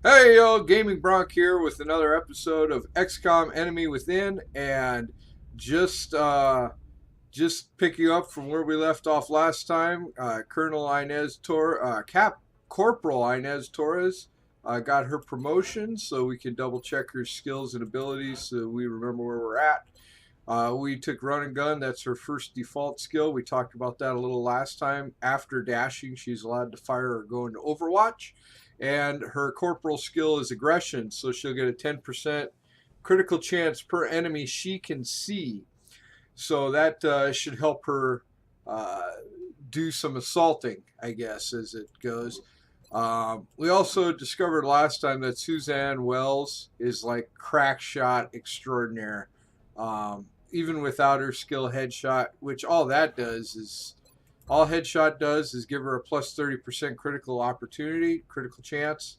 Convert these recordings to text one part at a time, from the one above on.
Hey yo, Gaming Bronc here with another episode of XCOM Enemy Within, and just uh, just picking up from where we left off last time. Corporal Inez Torres got her promotion, so we can double check her skills and abilities, so we remember where we're at. We took run and gun. That's her first default skill. We talked about that a little last time. After dashing, she's allowed to fire or go into Overwatch. And her corporal skill is aggression, so she'll get a 10% critical chance per enemy she can see. So that should help her uh, do some assaulting, I guess, as it goes. We also discovered last time that Suzanne Wells is like crack shot extraordinaire. Even without her skill headshot, which all headshot does is give her a plus 30% critical chance,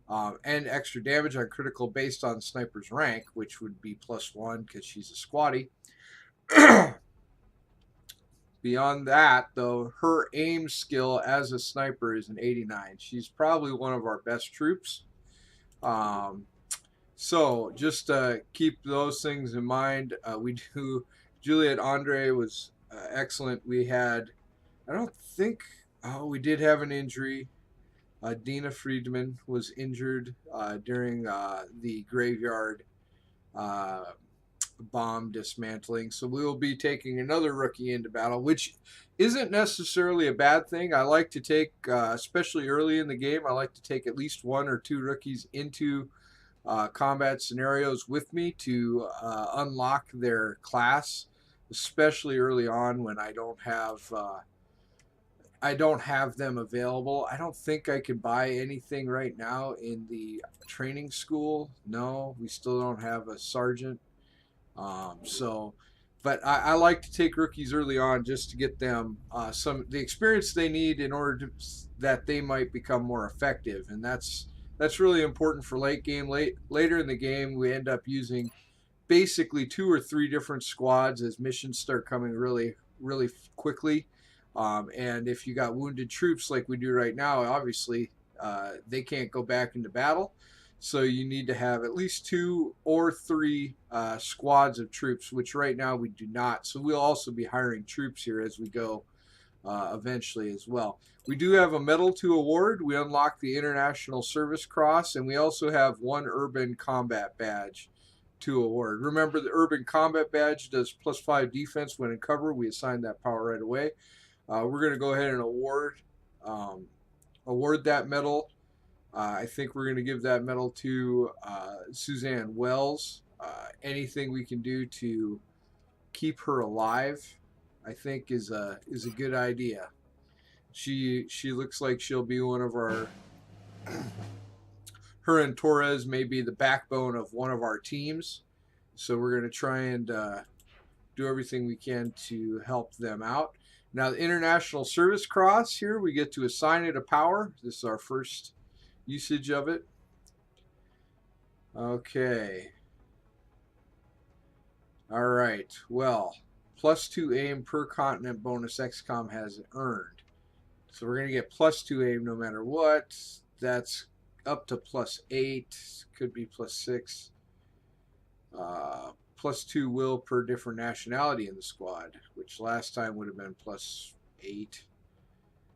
and extra damage on critical based on sniper's rank, which would be +1 because she's a squatty. Beyond that, though, her aim skill as a sniper is an 89. She's probably one of our best troops. Um, so just keep those things in mind. We do. Juliet Andre was excellent. We had, I don't think, oh, we did have an injury. Dina Friedman was injured during the graveyard uh, bomb dismantling. So we will be taking another rookie into battle, which isn't necessarily a bad thing. I like to take, especially early in the game, I like to take at least one or two rookies into combat scenarios with me to unlock their class, especially early on when I don't have them available. I don't think I could buy anything right now in the training school. No, we still don't have a sergeant. But I like to take rookies early on just to get them the experience they need in order that they might become more effective, and that's really important for late game. Later in the game, we end up using basically two or three different squads as missions start coming really quickly. And if you got wounded troops like we do right now, obviously they can't go back into battle. So you need to have at least two or three squads of troops, which right now we do not. So we'll also be hiring troops here as we go eventually as well. We do have a medal to award. We unlock the International Service Cross, and we also have one Urban Combat Badge to award. Remember, the Urban Combat Badge does +5 defense when in cover. We assign that power right away. We're going to go ahead and award that medal. I think we're going to give that medal to Suzanne Wells. Anything we can do to keep her alive, I think, is a good idea. She looks like she'll be one of our. Her and Torres may be the backbone of one of our teams, so we're going to try and do everything we can to help them out. Now, the International Service Cross here, we get to assign it a power. This is our first usage of it. Okay. All right. Well, +2 aim per continent bonus XCOM has earned. So we're going to get +2 aim no matter what. That's up to +8. Could be +6. +2 will per different nationality in the squad, which last time would have been +8.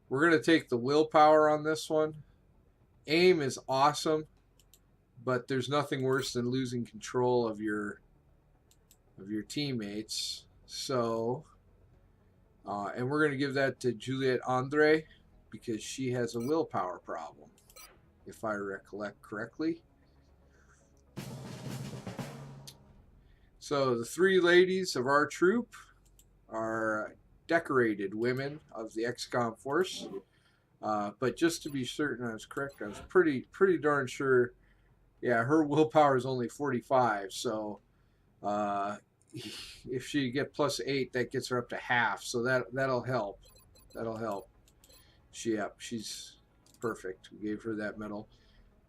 We're going to take the willpower on this one. Aim is awesome, but there's nothing worse than losing control of your teammates. So, and we're going to give that to Juliet Andre because she has a willpower problem, if I recollect correctly. So the three ladies of our troop are decorated women of the XCOM force. But just to be certain I was correct, I was pretty darn sure. Yeah, her willpower is only 45, so if she get +8, that gets her up to half. So that'll help. That'll help. She's perfect. We gave her that medal.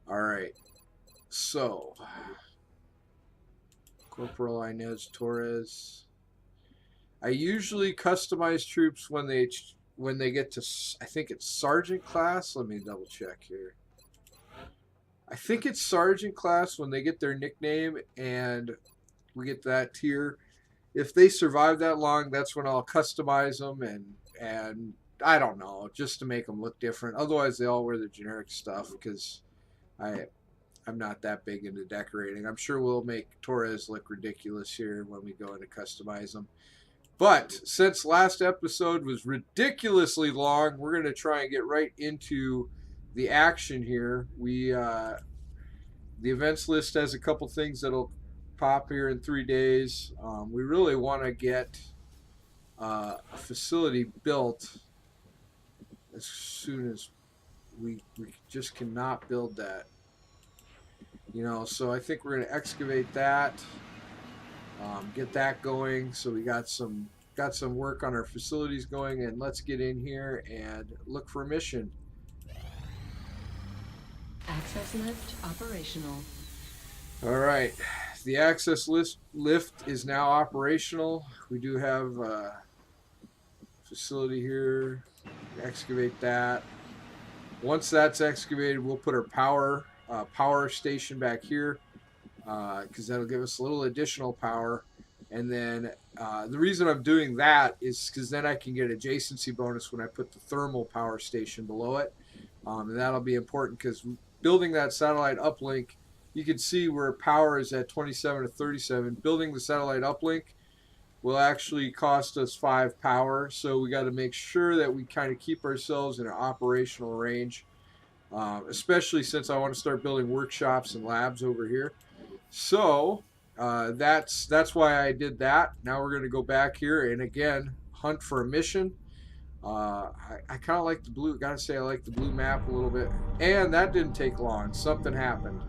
All right. So Corporal Inez Torres. I usually customize troops when they get to, I think it's sergeant class. Let me double check here. I think it's sergeant class when they get their nickname and we get that tier. If they survive that long, that's when I'll customize them and I don't know, just to make them look different. Otherwise, they all wear the generic stuff because I I'm not that big into decorating. I'm sure we'll make Torres look ridiculous here when we go in to customize them. But since last episode was ridiculously long, we're going to try and get right into the action here. The events list has a couple things that'll pop here in 3 days. We really want to get a facility built as soon as we just cannot build that. So I think we're going to excavate that, get that going. So we got some work on our facilities going, and let's get in here and look for a mission. Access lift operational. All right, the access lift is now operational. We do have a facility here. Excavate that. Once that's excavated, we'll put our power station back here because that'll give us a little additional power. And then the reason I'm doing that is because then I can get adjacency bonus when I put the thermal power station below it. And that'll be important because building that satellite uplink, you can see where power is at 27 to 37. Building the satellite uplink will actually cost us 5 power. So we got to make sure that we kind of keep ourselves in an operational range, especially since I want to start building workshops and labs over here. So that's why I did that. Now we're going to go back here and again hunt for a mission. I kind of like the blue. Gotta say I like the blue map a little bit. And that didn't take long. Something happened.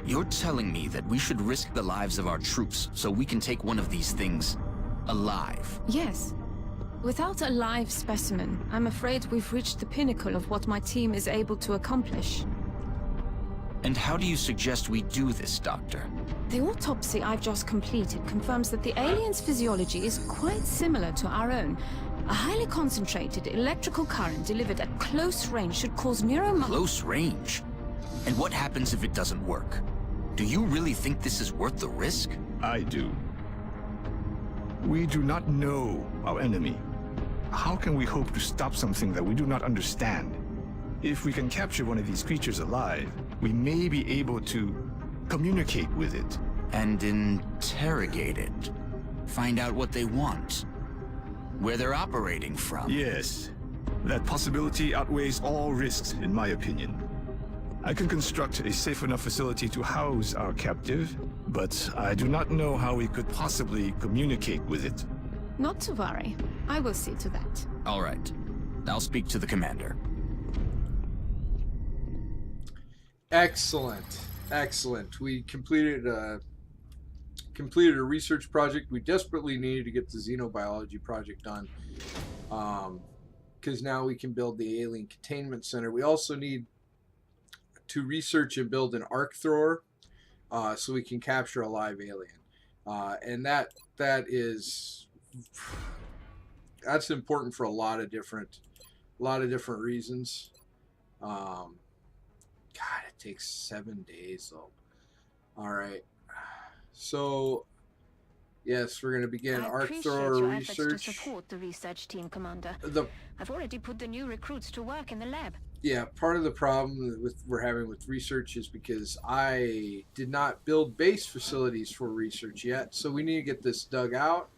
You're telling me that we should risk the lives of our troops so we can take one of these things alive? Yes. Without a live specimen, I'm afraid we've reached the pinnacle of what my team is able to accomplish. And how do you suggest we do this, Doctor? The autopsy I've just completed confirms that the alien's physiology is quite similar to our own. A highly concentrated electrical current delivered at close range should cause Close range? And what happens if it doesn't work? Do you really think this is worth the risk? I do. We do not know our enemy. How can we hope to stop something that we do not understand? If we can capture one of these creatures alive, we may be able to communicate with it. And interrogate it. Find out what they want. Where they're operating from. Yes. That possibility outweighs all risks, in my opinion. I can construct a safe enough facility to house our captive, but I do not know how we could possibly communicate with it. Not to worry. I will see to that. All right. I'll speak to the commander. Excellent. Excellent. We completed a research project. We desperately needed to get the xenobiology project done because now we can build the alien containment center. We also need to research and build an arc thrower so we can capture a live alien, and that's important for a lot of different reasons. God, it takes 7 days though. All right, so yes, we're going to begin arc thrower research. To support the research team, Commander. I've already put the new recruits to work in the lab. Yeah, part of the problem we're having with research is because I did not build base facilities for research yet, so we need to get this dug out.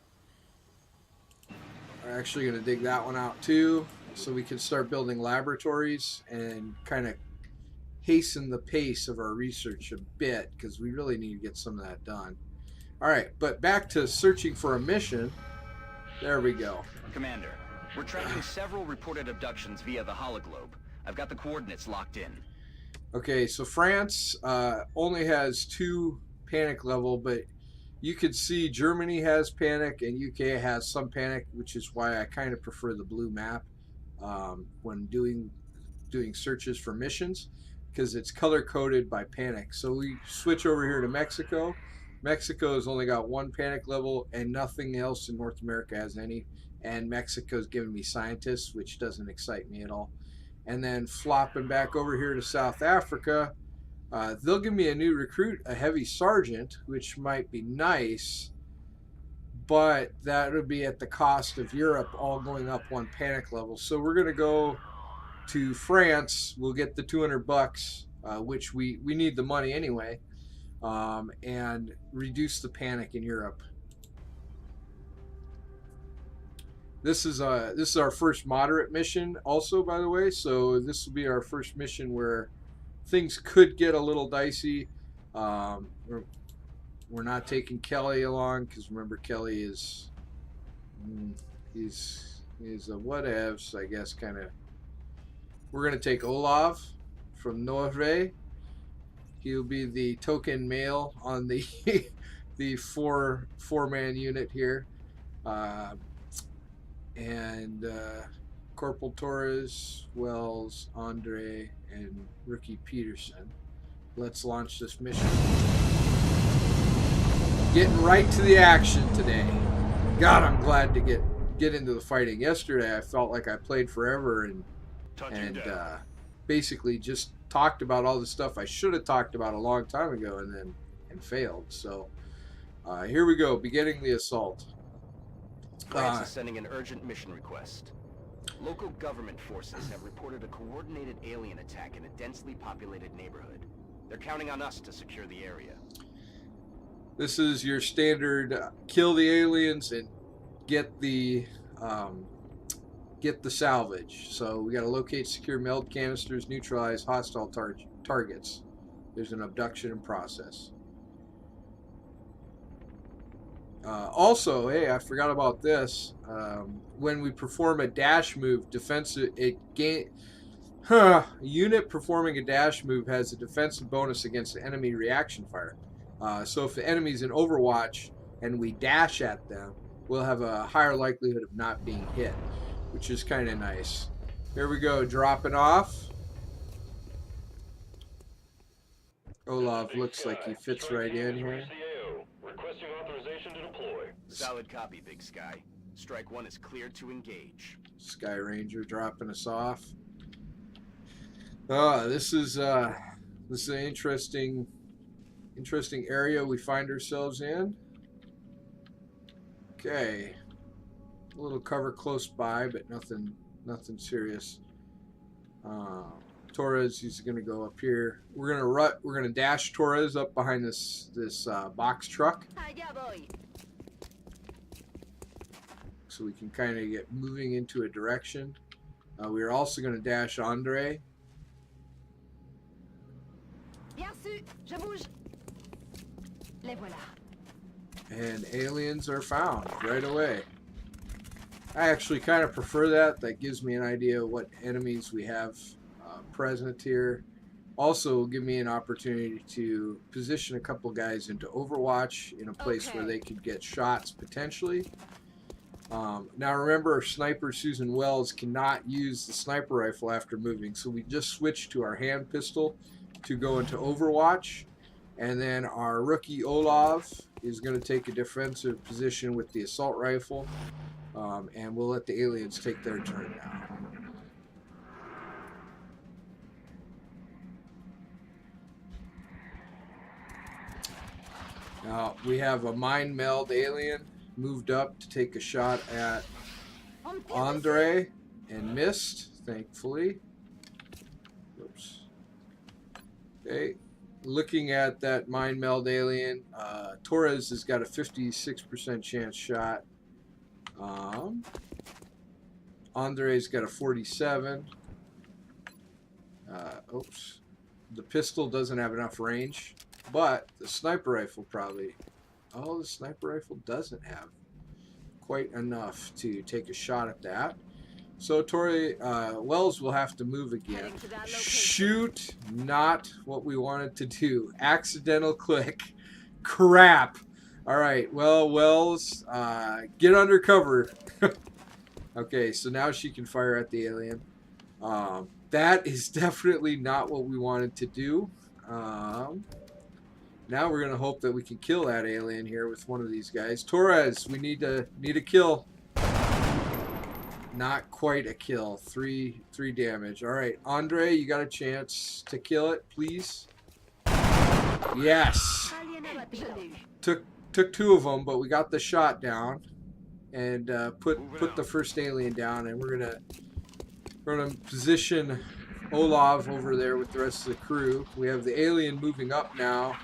We're actually going to dig that one out too, so we can start building laboratories and kind of hasten the pace of our research a bit, because we really need to get some of that done. All right, but back to searching for a mission. There we go. Commander, we're tracking several reported abductions via the hologlobe. I've got the coordinates locked in. Okay, so France only has 2 panic level, but you could see Germany has panic and UK has some panic, which is why I kind of prefer the blue map when doing searches for missions, because it's color coded by panic. So we switch over here to Mexico. Mexico has only got 1 panic level and nothing else in North America has any, and Mexico's giving me scientists, which doesn't excite me at all. And then flopping back over here to South Africa, They'll give me a new recruit, a heavy sergeant, which might be nice, but that would be at the cost of Europe all going up one panic level. So we're going to go to France. We'll get the $200, which we need the money anyway, and reduce the panic in Europe. This is our first moderate mission also, by the way, so this will be our first mission where things could get a little dicey. We're not taking Kelly along, because remember, Kelly is he's a whatevs, I guess, kind of. We're going to take Olav from Norway. He'll be the token male on the the four-man unit here. And Corporal Torres, Wells, Andre, and Rookie Peterson. Let's launch this mission. Getting right to the action today. God, I'm glad to get into the fighting. Yesterday, I felt like I played forever and basically just talked about all the stuff I should have talked about a long time ago and failed. So here we go, beginning the assault. France is sending an urgent mission request. Local government forces have reported a coordinated alien attack in a densely populated neighborhood. They're counting on us to secure the area. This is your standard kill the aliens and get the salvage. So we got to locate, secure meld canisters, neutralize hostile targets. There's an abduction in process. Also, hey, I forgot about this. When we perform a dash move, a unit performing a dash move has a defensive bonus against the enemy reaction fire. So if the enemy's in Overwatch and we dash at them, we'll have a higher likelihood of not being hit, which is kind of nice. Here we go, dropping off. Olav looks like he fits right in here. Requesting authorization to deploy. Solid copy, Big Sky. Strike 1 is cleared to engage. Sky Ranger dropping us off. This is an interesting area we find ourselves in. Okay, a little cover close by, but nothing serious. Torres, he's gonna go up here. We're gonna dash Torres up behind this box truck, so we can kind of get moving into a direction. We are also gonna dash Andre. And aliens are found right away. I actually kind of prefer that. That gives me an idea of what enemies we have present here. Also will give me an opportunity to position a couple guys into Overwatch in a place where they could get shots potentially. Now remember, Sniper Susan Wells cannot use the sniper rifle after moving, so we just switched to our hand pistol to go into Overwatch, and then our rookie Olav is going to take a defensive position with the assault rifle, and we'll let the aliens take their turn now. Now we have a mind meld alien moved up to take a shot at Andre and missed, thankfully. Oops. Okay, looking at that mind meld alien, Torres has got a 56% chance shot. Andre's got a 47. Oops. The pistol doesn't have enough range, but the sniper rifle probably... Oh, the sniper rifle doesn't have quite enough to take a shot at that. So Wells will have to move again. Shoot, not what we wanted to do. Accidental click. Crap. All right, well, Wells, get under cover. Okay, so now she can fire at the alien. That is definitely not what we wanted to do. Now we're gonna hope that we can kill that alien here with one of these guys. Torres, we need a kill. Not quite a kill. Three damage. All right, Andre, you got a chance to kill it, please. Yes. Took two of them, but we got the shot down, and put the first alien down, and we're gonna position Olav over there with the rest of the crew. We have the alien moving up now.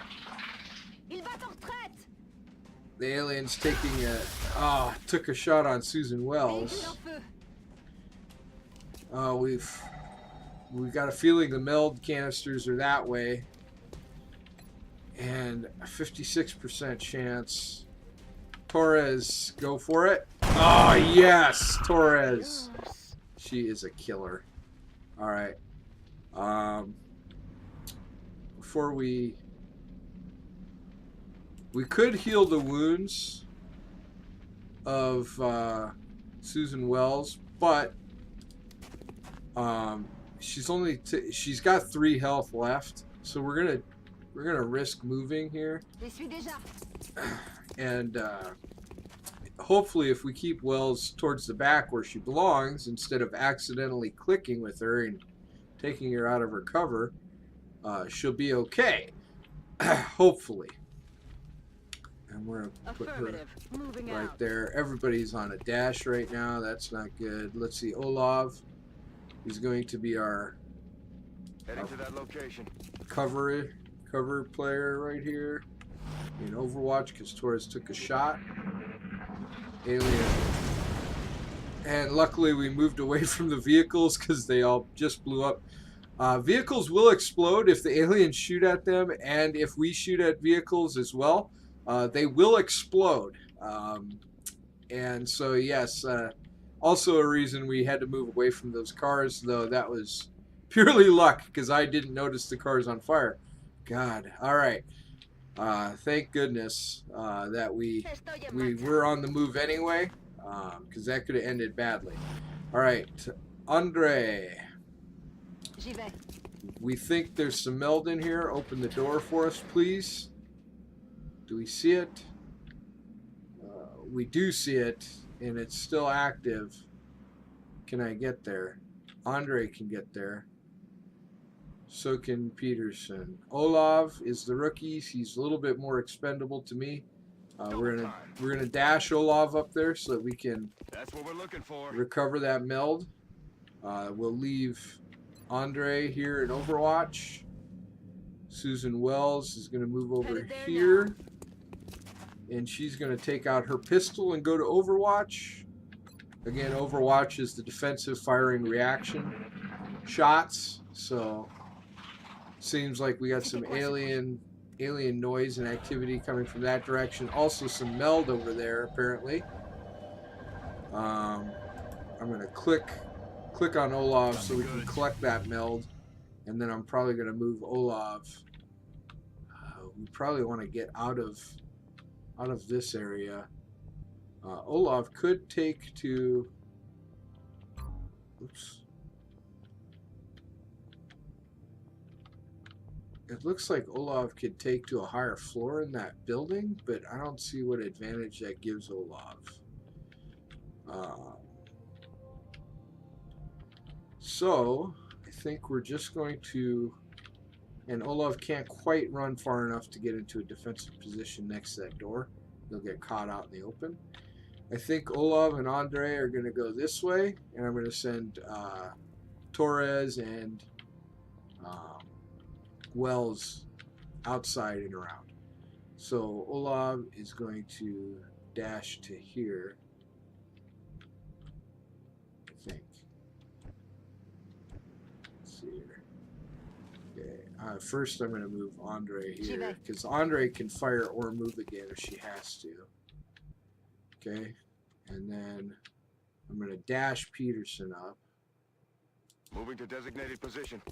The alien's taking took a shot on Susan Wells. We've got a feeling the meld canisters are that way. And a 56% chance. Torres, go for it. Oh, yes, Torres. She is a killer. All right. Before we could heal the wounds of Susan Wells, but she's got 3 health left, so we're gonna risk moving here, and hopefully if we keep Wells towards the back where she belongs instead of accidentally clicking with her and taking her out of her cover, she'll be okay. Hopefully. And we're gonna put her right there. Everybody's on a dash right now. That's not good. Let's see. Olav is going to be our Heading to that location. cover player right here in Overwatch because Torres took a shot. Alien. And luckily we moved away from the vehicles because they all just blew up. Vehicles will explode if the aliens shoot at them, and if we shoot at vehicles as well. They will explode. And so, yes, also a reason we had to move away from those cars, though that was purely luck because I didn't notice the cars on fire. God. All right. Thank goodness that we were on the move anyway, because that could have ended badly. All right. Andre. We think there's some meld in here. Open the door for us, please. Do we see it? We do see it, and it's still active. Can I get there? Andre can get there. So can Peterson. Olav is the rookie. He's a little bit more expendable to me. We're gonna dash Olav up there so that we can That's what we're looking for. recover that meld. We'll leave Andre here in Overwatch. Susan Wells is going to move over here. And she's going to take out her pistol and go to Overwatch. Again, Overwatch is the defensive firing reaction shots. So, seems like we got some alien noise and activity coming from that direction. Also some meld over there, apparently. I'm going to click on Olav so we can collect that meld, and then I'm probably going to move Olav. We probably want to get out of this area. Olav could take to. Oops. It looks like Olav could take to a higher floor in that building, but I don't see what advantage that gives Olav. So, I think we're just going to, and Olav can't quite run far enough to get into a defensive position next to that door. He'll get caught out in the open. I think Olav and Andre are going to go this way, and I'm going to send Torres and Wells outside and around. So Olav is going to dash to here, I think. Here. Okay. First, I'm going to move Andre here because Andre can fire or move again if she has to. Okay, and then I'm going to dash Peterson up. Moving to designated position.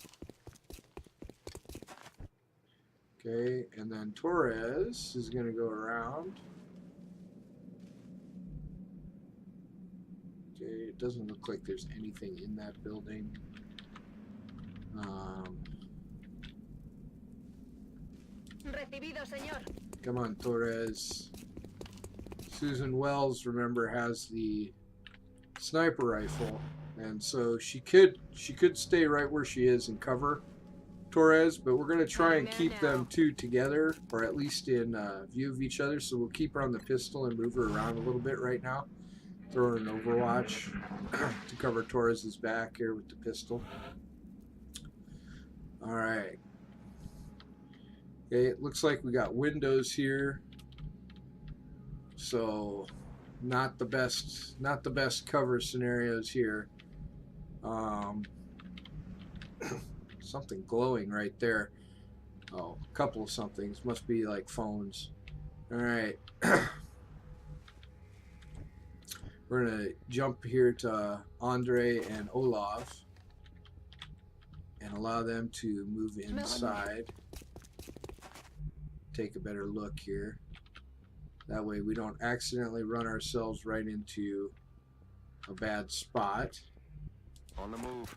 Okay, and then Torres is going to go around. Okay, it doesn't look like there's anything in that building. Come on, Torres. Susan Wells, remember, has the sniper rifle, and so she could stay right where she is and cover Torres, but we're going to try and keep them two together, or at least in view of each other. So we'll keep her on the pistol and move her around a little bit right now. Throw her an overwatch to cover Torres's back here with the pistol. Alright. Okay, it looks like we got windows here. So not the best cover scenarios here. Something glowing right there. Oh, a couple of somethings. Must be like phones. Alright. We're going to jump here to Andre and Olaf and allow them to move inside. Take a better look here. That way we don't accidentally run ourselves right into a bad spot. On the move.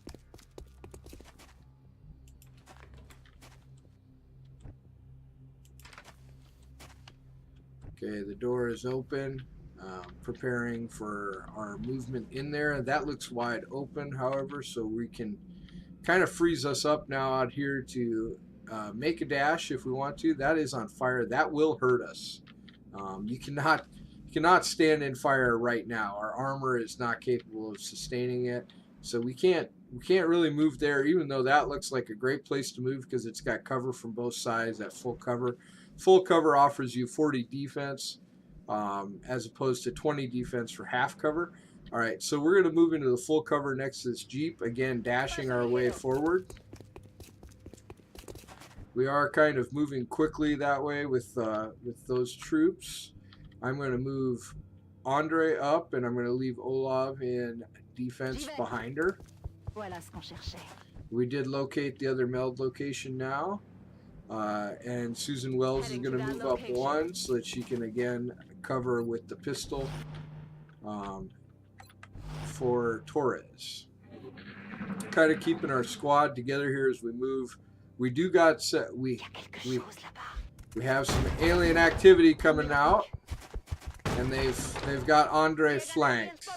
Okay, the door is open. Preparing for our movement in there. That looks wide open, however, so we can kind of freeze us up now out here to make a dash if we want to. That is on fire. That will hurt us. You cannot stand in fire right now. Our armor is not capable of sustaining it, so we can't really move there, even though that looks like a great place to move because it's got cover from both sides at full cover. Full cover offers you 40 defense as opposed to 20 defense for half cover. Alright, so we're going to move into the full cover next to this Jeep, again dashing our way forward. We are kind of moving quickly that way with those troops. I'm going to move Andre up, and I'm going to leave Olaf in defense behind her. We did locate the other meld location now. And Susan Wells is going to move up one so that she can again cover with the pistol for Torres. Kind of keeping our squad together here as we move. We do got we have some alien activity coming out, and they've got Andre flanked.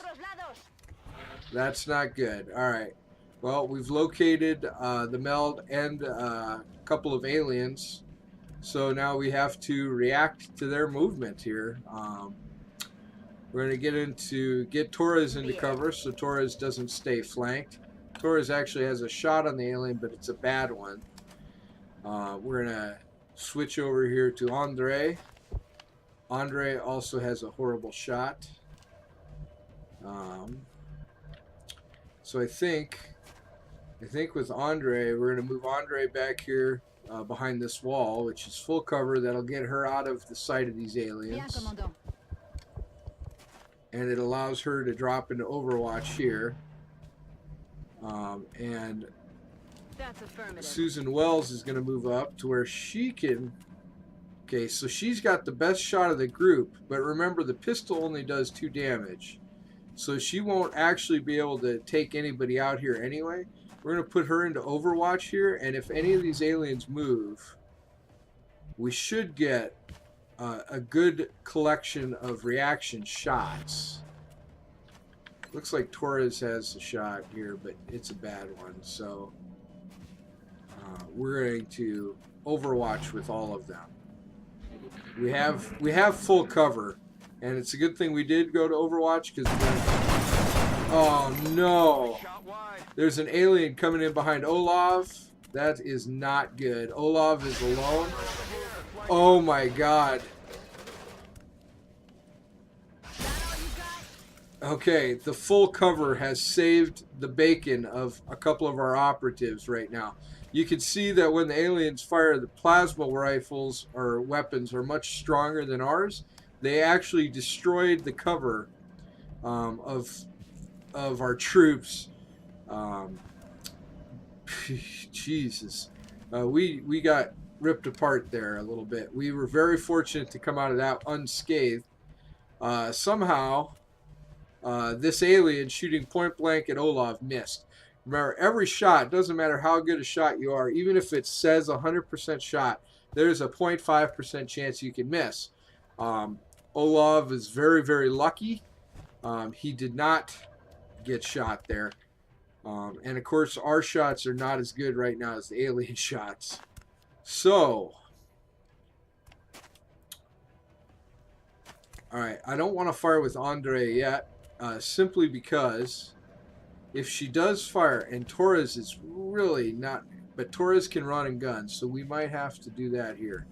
That's not good. All right. Well, we've located the meld and a couple of aliens, so now we have to react to their movement here. We're going to get Torres into cover so Torres doesn't stay flanked. Torres actually has a shot on the alien, but it's a bad one. We're going to switch over here to Andre. Andre also has a horrible shot. So I think with Andre, we're going to move Andre back here behind this wall, which is full cover. That'll get her out of the sight of these aliens. And it allows her to drop into Overwatch here. And Susan Wells is going to move up to where she can... Okay, so she's got the best shot of the group, but remember the pistol only does 2 damage. So she won't actually be able to take anybody out here anyway. We're going to put her into Overwatch here, and if any of these aliens move, we should get a good collection of reaction shots. Looks like Torres has a shot here, but it's a bad one. So we're going to Overwatch with all of them. We have full cover, and it's a good thing we did go to Overwatch because oh no, there's an alien coming in behind Olaf. That is not good. Olaf is alone. Oh my god. Okay, the full cover has saved the bacon of a couple of our operatives right now. You can see that when the aliens fire, the plasma rifles or weapons are much stronger than ours. They actually destroyed the cover of our troops. Jesus, we got ripped apart there a little bit. We were very fortunate to come out of that unscathed. Somehow, this alien shooting point blank at Olaf missed. Remember, every shot, doesn't matter how good a shot you are, even if it says 100% shot, there's a 0.5% chance you can miss. Olaf is very, very lucky. He did not get shot there. And of course, our shots are not as good right now as the alien shots. So, alright, I don't want to fire with Andre yet, simply because if she does fire, and Torres is really not, but Torres can run and gun, so we might have to do that here.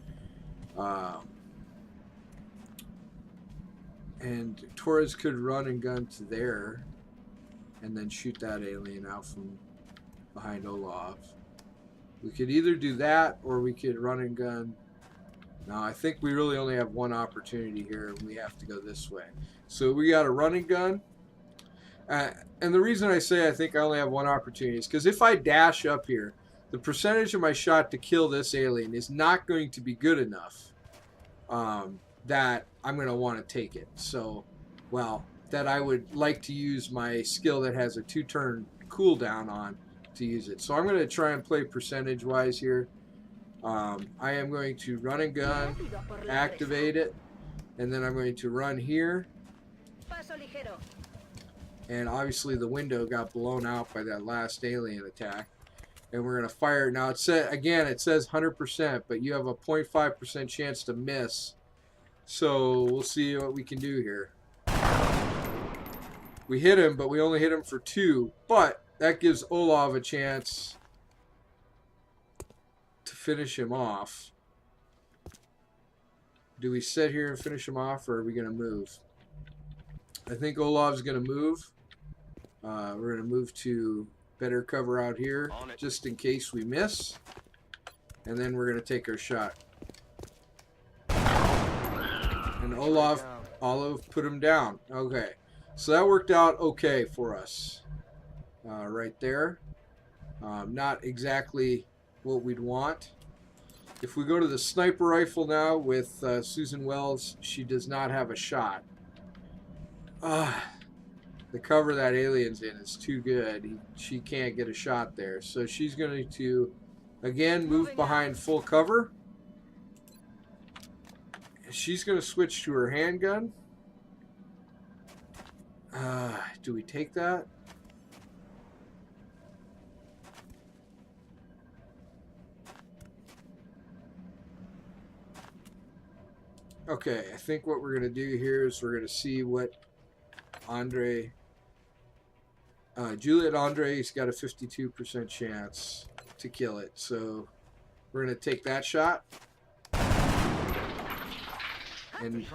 And Torres could run and gun to there, and then shoot that alien out from behind Olaf. We could either do that, or we could run and gun. No, I think we really only have one opportunity here, and we have to go this way. So we got a run and gun. And the reason I say I think I only have one opportunity is because if I dash up here, the percentage of my shot to kill this alien is not going to be good enough that I'm going to want to take it. So, well, that I would like to use my skill that has a 2-turn cooldown on to use it. So I'm going to try and play percentage-wise here. I am going to run and gun, activate it, and then I'm going to run here. And obviously the window got blown out by that last alien attack. And we're going to fire. Now, it says 100%, but you have a 0.5% chance to miss. So we'll see what we can do here. We hit him, but we only hit him for 2. But that gives Olaf a chance to finish him off. Do we sit here and finish him off, or are we going to move? I think Olaf's going to move. We're going to move to better cover out here, just in case we miss. And then we're going to take our shot. And Olaf put him down. Okay. So that worked out okay for us. Right there. Not exactly what we'd want. If we go to the sniper rifle now with Susan Wells, she does not have a shot. The cover that alien's in is too good. She can't get a shot there. So she's going to, again, move behind full cover. She's going to switch to her handgun. Do we take that? Okay, I think what we're going to do here is we're going to see what Juliet Andre's got a 52% chance to kill it. So we're going to take that shot. And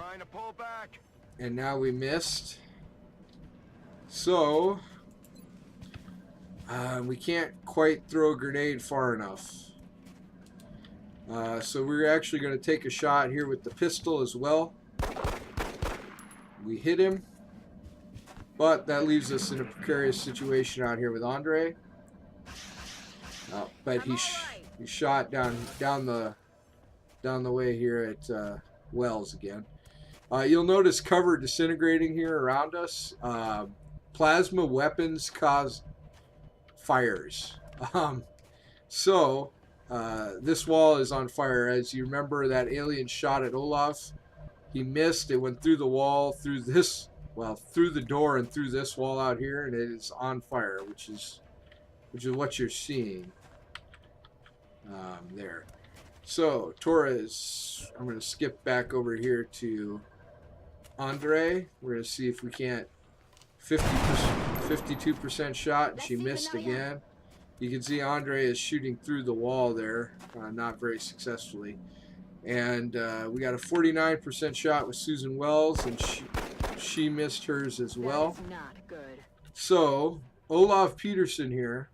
now we missed. So we can't quite throw a grenade far enough. So we're actually going to take a shot here with the pistol as well. We hit him. But that leaves us in a precarious situation out here with Andre. But he shot down the way here at Wells again. You'll notice cover disintegrating here around us. Plasma weapons cause fires. This wall is on fire. As you remember, that alien shot at Olaf. He missed. It went through the wall, through the door and through this wall out here, and it is on fire, which is what you're seeing there. So Torres, I'm going to skip back over here to Andre. We're going to see if we can't 52% shot, and she missed again. You can see Andre is shooting through the wall there, not very successfully. And we got a 49% shot with Susan Wells, and she missed hers as well. That's not good. So Olaf Peterson here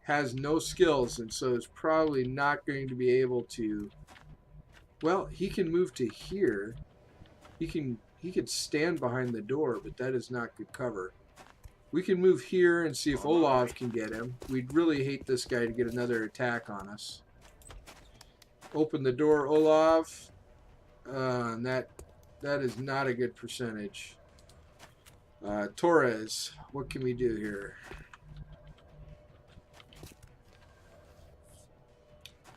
has no skills, and so is probably not going to be able to. Well, he can move to here. He could stand behind the door, but that is not good cover. We can move here and see if Olaf can get him. We'd really hate this guy to get another attack on us. Open the door, Olaf. And that is not a good percentage. Torres, what can we do here?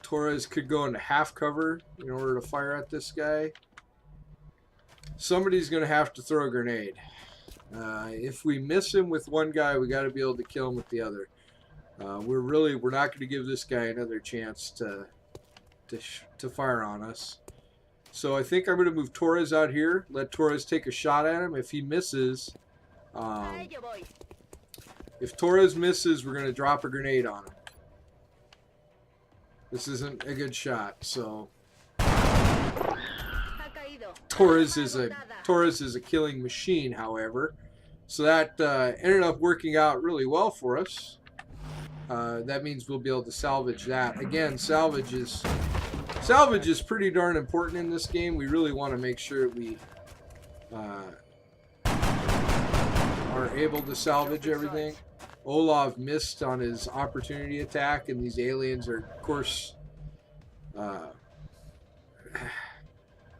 Torres could go into half cover in order to fire at this guy. Somebody's going to have to throw a grenade. If we miss him with one guy, we got to be able to kill him with the other. We're not going to give this guy another chance to fire on us. So I think I'm going to move Torres out here. Let Torres take a shot at him. If he misses, if Torres misses, we're going to drop a grenade on him. This isn't a good shot, so Torres is a killing machine, however. So that ended up working out really well for us. That means we'll be able to salvage that. Again, salvage is pretty darn important in this game. We really want to make sure we are able to salvage everything. Olav missed on his opportunity attack, and these aliens are, of course,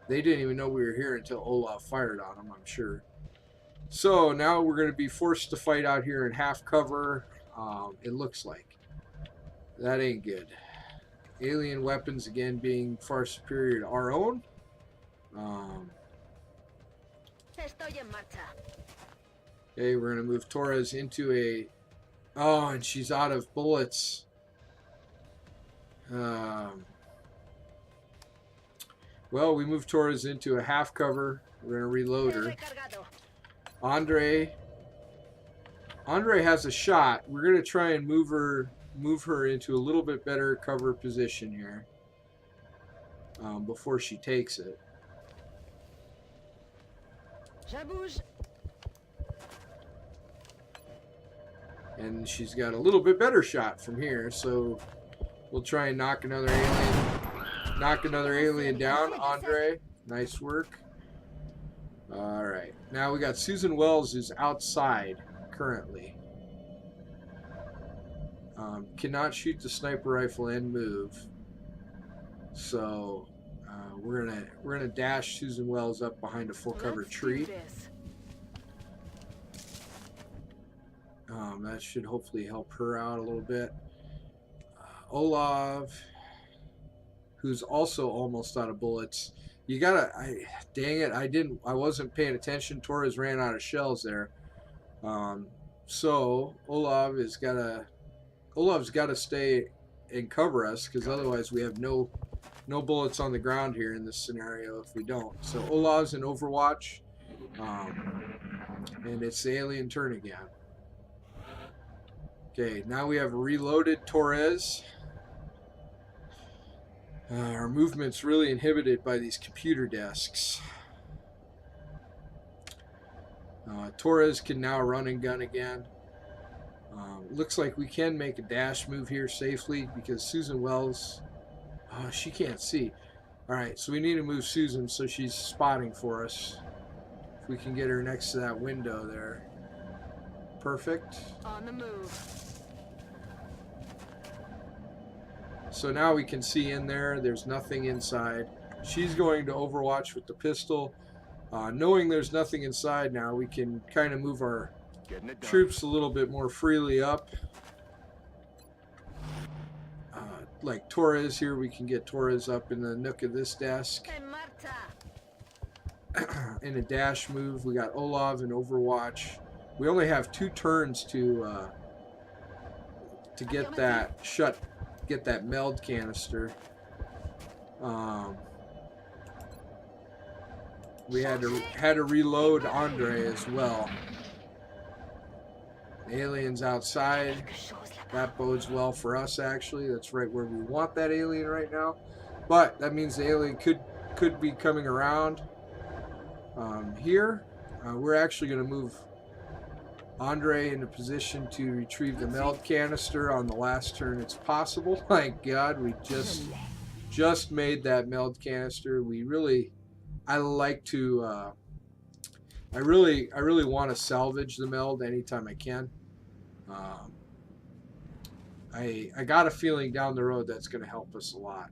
they didn't even know we were here until Olav fired on them, I'm sure. So now we're going to be forced to fight out here in half cover. It looks like. That ain't good. Alien weapons, again, being far superior to our own. Okay, we're going to move Torres into a... Oh, and she's out of bullets. Well, we moved Torres into a half cover. We're going to reload her. Andre has a shot. We're going to try and move her into a little bit better cover position here before she takes it. And she's got a little bit better shot from here, so we'll try and knock another alien down. Andre, nice work. All right, now we got Susan Wells, who's outside currently. Cannot shoot the sniper rifle and move, so we're gonna dash Susan Wells up behind a full cover tree. That should hopefully help her out a little bit. Olav, who's also almost out of bullets. You gotta, dang it, I wasn't paying attention. Torres ran out of shells there. So Olav's gotta stay and cover us, because otherwise we have no bullets on the ground here in this scenario if we don't. So Olav's in Overwatch, and it's the alien turn again. Okay, now we have reloaded Torres. Our movement's really inhibited by these computer desks. Torres can now run and gun again. Looks like we can make a dash move here safely because Susan Wells, she can't see. Alright, so we need to move Susan so she's spotting for us. If we can get her next to that window there. Perfect. On the move. So now we can see in there, there's nothing inside. She's going to Overwatch with the pistol. Knowing there's nothing inside now, we can kind of move our troops a little bit more freely up. Like Torres here, we can get Torres up in the nook of this desk. In a dash move, we got Olav in Overwatch. We only have 2 turns to get that get that meld canister. We had to reload Andre as well. The alien's outside. That bodes well for us, actually. That's right where we want that alien right now. But that means the alien could be coming around here. We're actually going to move Andre into position to retrieve the meld canister on the last turn it's possible. My God, we just made that meld canister. I really want to salvage the meld anytime I can. I got a feeling down the road that's going to help us a lot.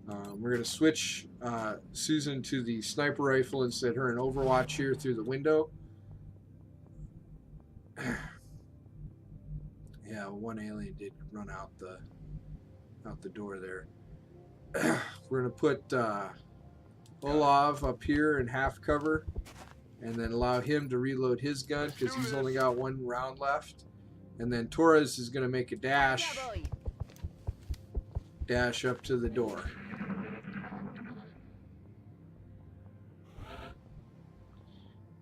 We're going to switch Susan to the sniper rifle and set her in Overwatch here through the window. Yeah, one alien did run out the door there. We're going to put Olav up here in half cover. and then allow him to reload his gun because he's only got 1 round left. And then Torres is going to make a dash up to the door.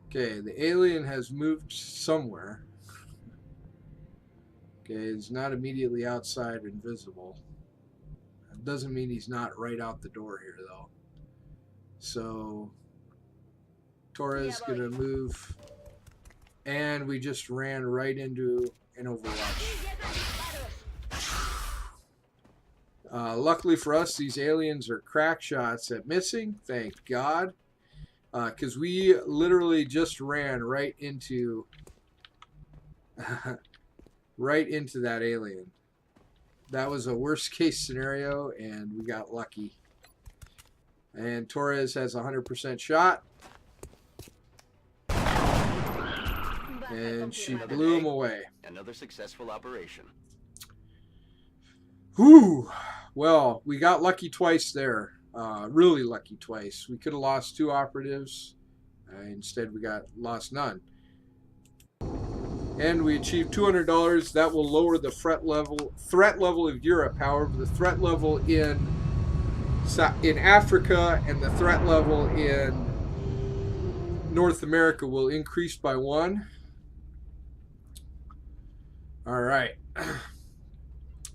Okay, the alien has moved somewhere. Okay, it's not immediately outside and visible. That doesn't mean he's not right out the door here, though. So, Torres is going to move, and we just ran right into an Overwatch. Luckily for us, these aliens are crack shots at missing, thank God. Because we literally just ran right into right into that alien. That was a worst case scenario, and we got lucky. And Torres has a 100% shot, and she blew him away. Another successful operation. Whew. Well, we got lucky twice there. Really lucky twice. We could have lost 2 operatives. Instead, we lost none. And we achieved $200. That will lower the threat level of Europe. However, the threat level in Africa and the threat level in North America will increase by 1. All right.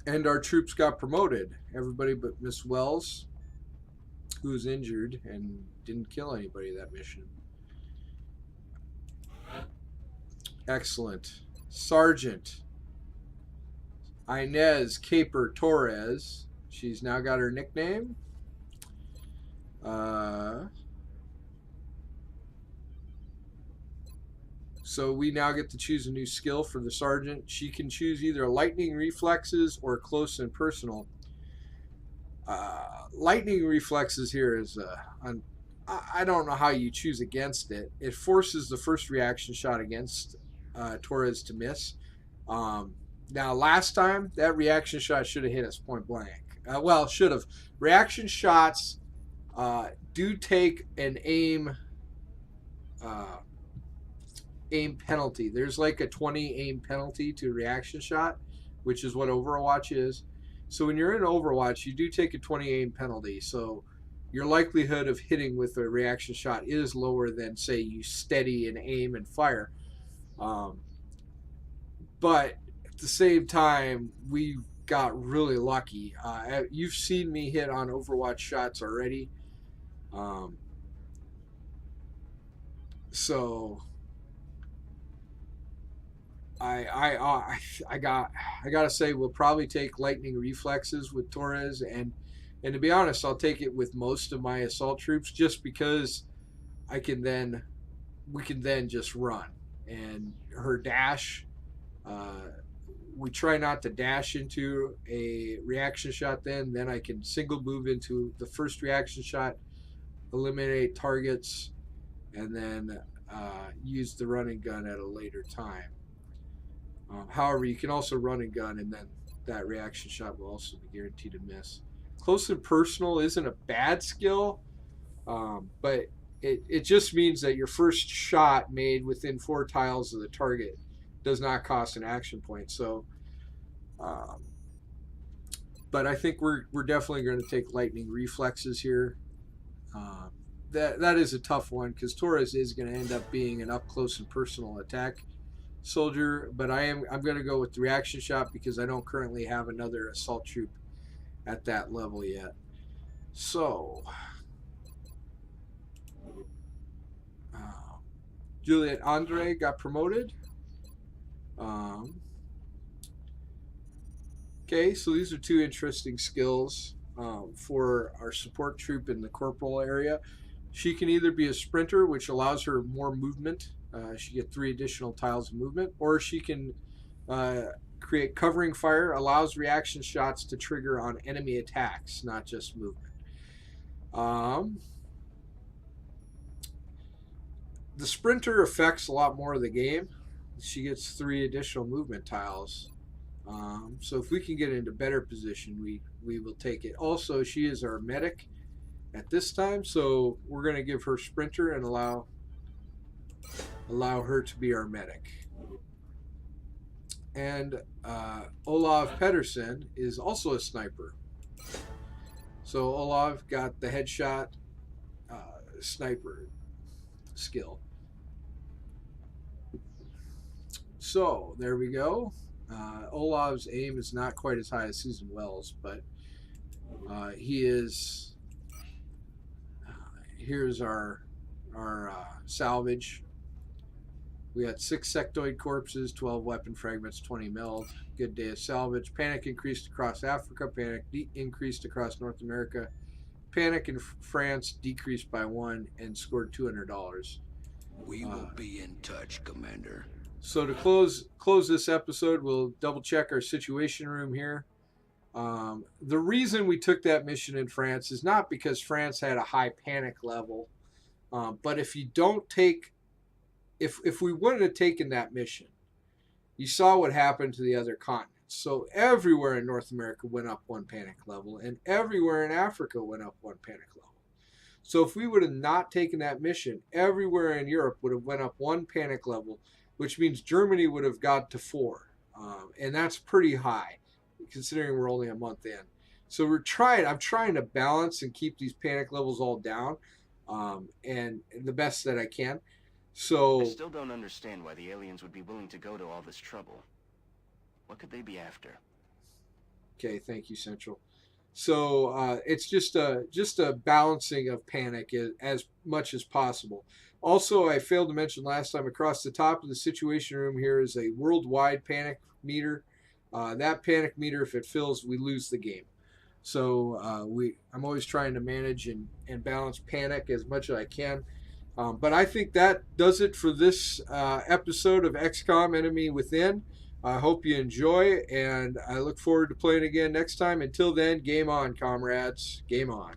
And our troops got promoted. Everybody but Miss Wells, who was injured and didn't kill anybody that mission. Excellent. Sergeant Inez Caper Torres. She's now got her nickname. So we now get to choose a new skill for the sergeant. She can choose either lightning reflexes or close and personal. Lightning reflexes here is I don't know how you choose against it. It forces the first reaction shot against Torres to miss. Now last time that reaction shot should have hit us point blank. Well, should have. Reaction shots do take an aim penalty. There's like a 20 aim penalty to reaction shot, which is what Overwatch is. So when you're in Overwatch, you do take a 20 aim penalty. So your likelihood of hitting with a reaction shot is lower than, say, you steady and aim and fire. But at the same time, we got really lucky. You've seen me hit on Overwatch shots already. So I gotta say we'll probably take lightning reflexes with Torres, and to be honest, I'll take it with most of my assault troops just because we can then just run. And her dash, we try not to dash into a reaction shot. Then I can single move into the first reaction shot, eliminate targets, and then use the running gun at a later time. However, you can also run and gun, and then that reaction shot will also be guaranteed to miss. Close and personal isn't a bad skill, but it just means that your first shot made within 4 tiles of the target does not cost an action point. So, but I think we're definitely going to take lightning reflexes here. That is a tough one because Torres is going to end up being an up close and personal attack soldier, but I'm going to go with the reaction shot because I don't currently have another assault troop at that level yet. So Juliet Andre got promoted. Okay, so these are 2 interesting skills for our support troop in the corporal area. She can either be a sprinter, which allows her more movement. She gets 3 additional tiles of movement, or she can create covering fire, allows reaction shots to trigger on enemy attacks, not just movement. The sprinter affects a lot more of the game. She gets 3 additional movement tiles. So if we can get into better position, we will take it. Also, she is our medic at this time, so we're going to give her sprinter and allow allow her to be our medic. And Olav Pedersen is also a sniper. So Olav got the headshot sniper skill. So there we go. Olav's aim is not quite as high as Susan Wells, but he is. Here's our salvage. We had 6 sectoid corpses, 12 weapon fragments, 20 meld. Good day of salvage. Panic increased across Africa. Panic increased across North America. Panic in France decreased by 1 and scored $200. We will be in touch, Commander. So to close this episode, we'll double check our situation room here. The reason we took that mission in France is not because France had a high panic level, but if you don't take, if we wouldn't have taken that mission, you saw what happened to the other continents. So everywhere in North America went up 1 panic level, and everywhere in Africa went up 1 panic level. So if we would have not taken that mission, everywhere in Europe would have went up 1 panic level, which means Germany would have got to 4, and that's pretty high, considering we're only a month in. So I'm trying to balance and keep these panic levels all down, and the best that I can. So I still don't understand why the aliens would be willing to go to all this trouble. What could they be after? Okay, thank you, Central. So it's just a balancing of panic as much as possible. Also, I failed to mention last time, across the top of the situation room here is a worldwide panic meter. That panic meter, if it fills, we lose the game. So I'm always trying to manage and balance panic as much as I can. But I think that does it for this episode of XCOM Enemy Within. I hope you enjoy, and I look forward to playing again next time. Until then, game on, comrades. Game on.